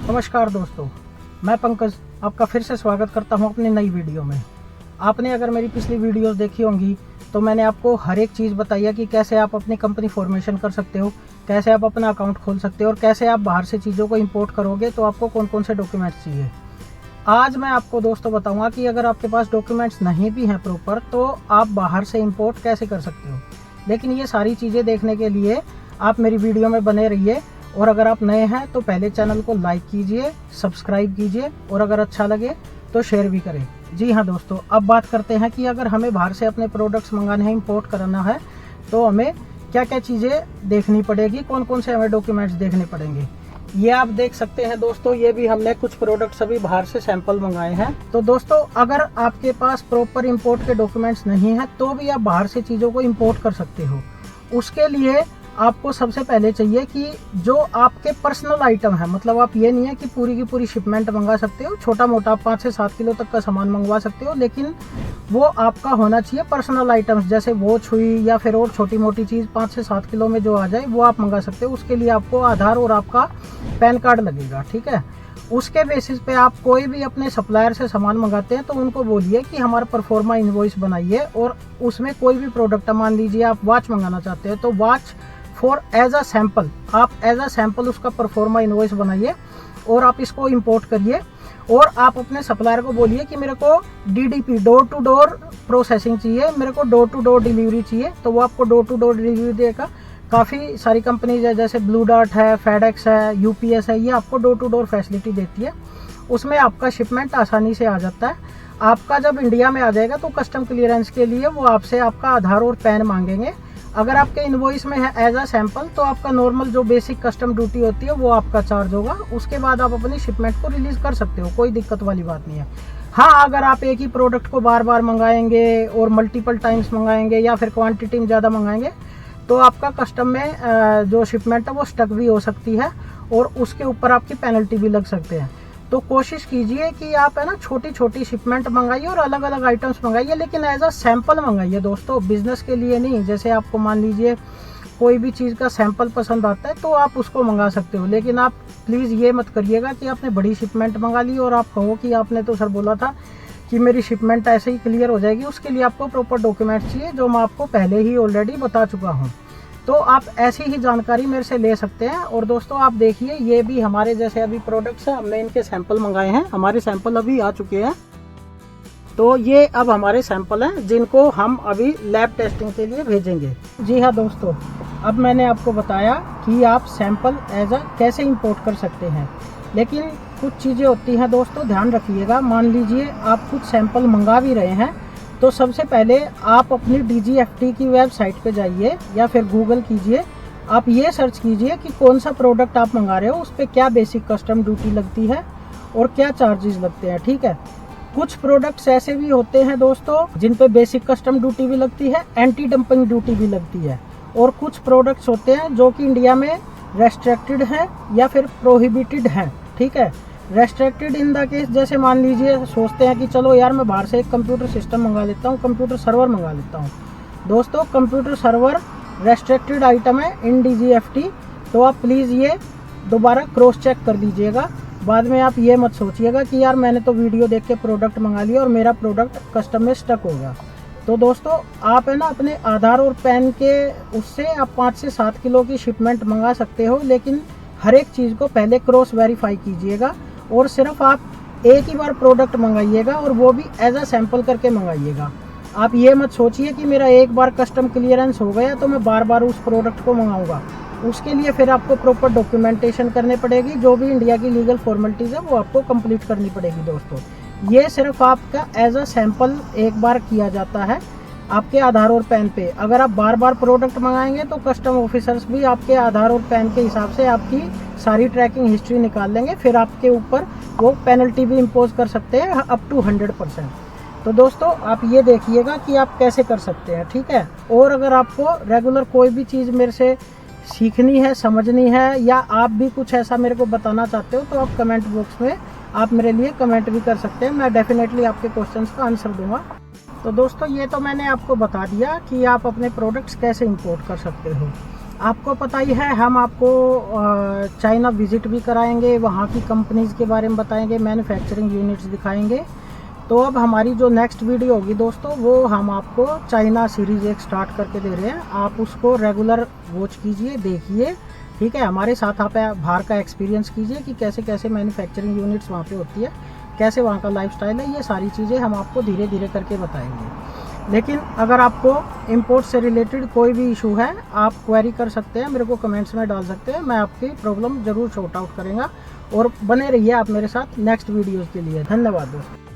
नमस्कार दोस्तों, मैं पंकज आपका फिर से स्वागत करता हूं अपनी नई वीडियो में। आपने अगर मेरी पिछली वीडियोस देखी होंगी तो मैंने आपको हर एक चीज़ बताई है कि कैसे आप अपनी कंपनी फॉर्मेशन कर सकते हो, कैसे आप अपना अकाउंट खोल सकते हो और कैसे आप बाहर से चीज़ों को इंपोर्ट करोगे तो आपको कौन कौन से डॉक्यूमेंट्स चाहिए। आज मैं आपको दोस्तों बताऊंगा कि अगर आपके पास डॉक्यूमेंट्स नहीं भी हैं प्रॉपर तो आप बाहर से इंपोर्ट कैसे कर सकते हो। लेकिन ये सारी चीज़ें देखने के लिए आप मेरी वीडियो में बने रहिए, और अगर आप नए हैं तो पहले चैनल को लाइक कीजिए, सब्सक्राइब कीजिए और अगर अच्छा लगे तो शेयर भी करें। जी हाँ दोस्तों, अब बात करते हैं कि अगर हमें बाहर से अपने प्रोडक्ट्स मंगाने हैं, इंपोर्ट करना है तो हमें क्या क्या चीज़ें देखनी पड़ेगी, कौन कौन से हमें डॉक्यूमेंट्स देखने पड़ेंगे। ये आप देख सकते हैं दोस्तों, ये भी हमने कुछ प्रोडक्ट्स अभी बाहर से सैंपल मंगाए हैं। तो दोस्तों अगर आपके पास प्रॉपर इंपोर्ट के डॉक्यूमेंट्स नहीं हैं तो भी आप बाहर से चीज़ों को इंपोर्ट कर सकते हो। उसके लिए आपको सबसे पहले चाहिए कि जो आपके पर्सनल आइटम है, मतलब आप ये नहीं है कि पूरी की पूरी शिपमेंट मंगा सकते हो, छोटा मोटा आप 5 से 7 किलो तक का सामान मंगवा सकते हो, लेकिन वो आपका होना चाहिए पर्सनल आइटम्स, जैसे वॉच हुई या फिर और छोटी मोटी चीज़ 5 से 7 किलो में जो आ जाए वो आप मंगा सकते हो। उसके लिए आपको आधार और आपका पैन कार्ड लगेगा, ठीक है। उसके बेसिस पे आप कोई भी अपने सप्लायर से सामान मंगाते हैं तो उनको बोलिए कि हमारा परफॉर्मा इनवॉइस बनाइए, और उसमें कोई भी प्रोडक्ट, मान लीजिए आप वॉच मंगाना चाहते हैं तो watch for as a sample, आप एज अ सैंपल उसका परफॉर्मा इनवॉइस बनाइए और आप इसको इंपोर्ट करिए। और आप अपने सप्लायर को बोलिए कि मेरे को DDP, door to door processing चाहिए, मेरे को डोर टू डोर डिलीवरी चाहिए, तो वो आपको डोर टू डोर डिलीवरी देगा। काफ़ी सारी कंपनीज है, जैसे ब्लू डार्ट है, फेडेक्स है, UPS है, ये आपको डोर टू डोर फैसिलिटी देती है। उसमें आपका शिपमेंट आसानी से आ जाता है। आपका जब इंडिया में आ जाएगा तो कस्टम क्लियरेंस के लिए वो आपसे आपका आधार और पैन मांगेंगे। अगर आपके इनवॉइस में है एज अ सैंपल तो आपका नॉर्मल जो बेसिक कस्टम ड्यूटी होती है वो आपका चार्ज होगा। उसके बाद आप अपनी शिपमेंट को रिलीज कर सकते हो, कोई दिक्कत वाली बात नहीं है। हाँ, अगर आप एक ही प्रोडक्ट को बार बार मंगाएंगे और मल्टीपल टाइम्स मंगाएंगे या फिर क्वांटिटी में ज़्यादा मंगाएंगे तो आपका कस्टम में जो शिपमेंट है वो स्टक भी हो सकती है और उसके ऊपर आपकी पेनल्टी भी लग सकते हैं। तो कोशिश कीजिए कि आप है ना छोटी छोटी शिपमेंट मंगाइए और अलग अलग आइटम्स मंगाइए, लेकिन एज अ सैंपल मंगाइए दोस्तों, बिजनेस के लिए नहीं। जैसे आपको मान लीजिए कोई भी चीज़ का सैंपल पसंद आता है तो आप उसको मंगा सकते हो, लेकिन आप प्लीज़ ये मत करिएगा कि आपने बड़ी शिपमेंट मंगा ली और आप कहो कि आपने तो सर बोला था कि मेरी शिपमेंट ऐसे ही क्लियर हो जाएगी। उसके लिए आपको प्रॉपर डॉक्यूमेंट्स चाहिए जो मैं आपको पहले ही ऑलरेडी बता चुका हूँ। तो आप ऐसी ही जानकारी मेरे से ले सकते हैं। और दोस्तों आप देखिए, ये भी हमारे जैसे अभी प्रोडक्ट्स हैं, हमने इनके सैंपल मंगाए हैं, हमारे सैंपल अभी आ चुके हैं। तो ये अब हमारे सैंपल हैं जिनको हम अभी लैब टेस्टिंग के लिए भेजेंगे। जी हाँ दोस्तों, अब मैंने आपको बताया कि आप सैंपल एज अ कैसे इंपोर्ट कर सकते हैं, लेकिन कुछ चीज़ें होती हैं दोस्तों, ध्यान रखिएगा। मान लीजिए आप कुछ सैंपल मंगा भी रहे हैं तो सबसे पहले आप अपनी DGFT की वेबसाइट पे जाइए या फिर गूगल कीजिए, आप ये सर्च कीजिए कि कौन सा प्रोडक्ट आप मंगा रहे हो, उस पर क्या बेसिक कस्टम ड्यूटी लगती है और क्या चार्जेस लगते हैं, ठीक है। कुछ प्रोडक्ट्स ऐसे भी होते हैं दोस्तों जिन पे बेसिक कस्टम ड्यूटी भी लगती है, एंटी डंपिंग ड्यूटी भी लगती है, और कुछ प्रोडक्ट्स होते हैं जो कि इंडिया में रेस्ट्रिक्टेड हैं या फिर प्रोहिबिटेड हैं, ठीक है। रेस्ट्रिक्टेड इन द केस, जैसे मान लीजिए सोचते हैं कि चलो यार मैं बाहर से एक कंप्यूटर सिस्टम मंगा लेता हूँ, कंप्यूटर सर्वर मंगा लेता हूँ। दोस्तों कंप्यूटर सर्वर रेस्ट्रिक्टेड आइटम है इन DGFT, तो आप प्लीज़ ये दोबारा क्रॉस चेक कर लीजिएगा। बाद में आप ये मत सोचिएगा कि यार मैंने तो वीडियो देख के प्रोडक्ट मंगा लिया और मेरा प्रोडक्ट कस्टम में स्टक हो गया। तो दोस्तों आप है ना अपने आधार और पैन के उससे आप 5 से 7 किलो की शिपमेंट मंगा सकते हो, लेकिन हर एक चीज़ को पहले क्रॉस वेरीफाई कीजिएगा और सिर्फ आप एक ही बार प्रोडक्ट मंगाइएगा और वो भी एज अ सैंपल करके मंगाइएगा। आप ये मत सोचिए कि मेरा एक बार कस्टम क्लियरेंस हो गया तो मैं बार बार उस प्रोडक्ट को मंगाऊंगा। उसके लिए फिर आपको प्रॉपर डॉक्यूमेंटेशन करनी पड़ेगी, जो भी इंडिया की लीगल फॉर्मेलिटीज़ है वो आपको कंप्लीट करनी पड़ेगी दोस्तों। ये सिर्फ आपका एज अ सैंपल एक बार किया जाता है आपके आधार और पैन पे। अगर आप बार बार प्रोडक्ट मंगाएंगे तो कस्टम ऑफिसर्स भी आपके आधार और पैन के हिसाब से आपकी सारी ट्रैकिंग हिस्ट्री निकाल लेंगे, फिर आपके ऊपर वो पेनल्टी भी इम्पोज कर सकते हैं अप टू 100%। तो दोस्तों आप ये देखिएगा कि आप कैसे कर सकते हैं, ठीक है। और अगर आपको रेगुलर कोई भी चीज़ मेरे से सीखनी है, समझनी है, या आप भी कुछ ऐसा मेरे को बताना चाहते हो तो आप कमेंट बॉक्स में आप मेरे लिए कमेंट भी कर सकते हैं, मैं डेफिनेटली आपके क्वेश्चंस का आंसर दूंगा। तो दोस्तों ये तो मैंने आपको बता दिया कि आप अपने प्रोडक्ट्स कैसे इंपोर्ट कर सकते हो। आपको पता ही है, हम आपको चाइना विज़िट भी कराएंगे, वहाँ की कंपनीज़ के बारे में बताएंगे, मैन्युफैक्चरिंग यूनिट्स दिखाएंगे। तो अब हमारी जो नेक्स्ट वीडियो होगी दोस्तों, वो हम आपको चाइना सीरीज़ एक स्टार्ट करके दे रहे हैं। आप उसको रेगुलर वॉच कीजिए, देखिए, ठीक है। हमारे साथ आप बाहर का एक्सपीरियंस कीजिए कि कैसे कैसे मैन्युफैक्चरिंग यूनिट्स वहाँ पे होती है, कैसे वहाँ का लाइफस्टाइल है। ये सारी चीज़ें हम आपको धीरे धीरे करके बताएंगे। लेकिन अगर आपको इंपोर्ट से रिलेटेड कोई भी इशू है, आप क्वेरी कर सकते हैं, मेरे को कमेंट्स में डाल सकते हैं। मैं आपकी प्रॉब्लम ज़रूर सॉर्ट आउट करेंगे। और बने रहिए आप मेरे साथ नेक्स्ट वीडियोज़ के लिए। धन्यवाद दोस्तों।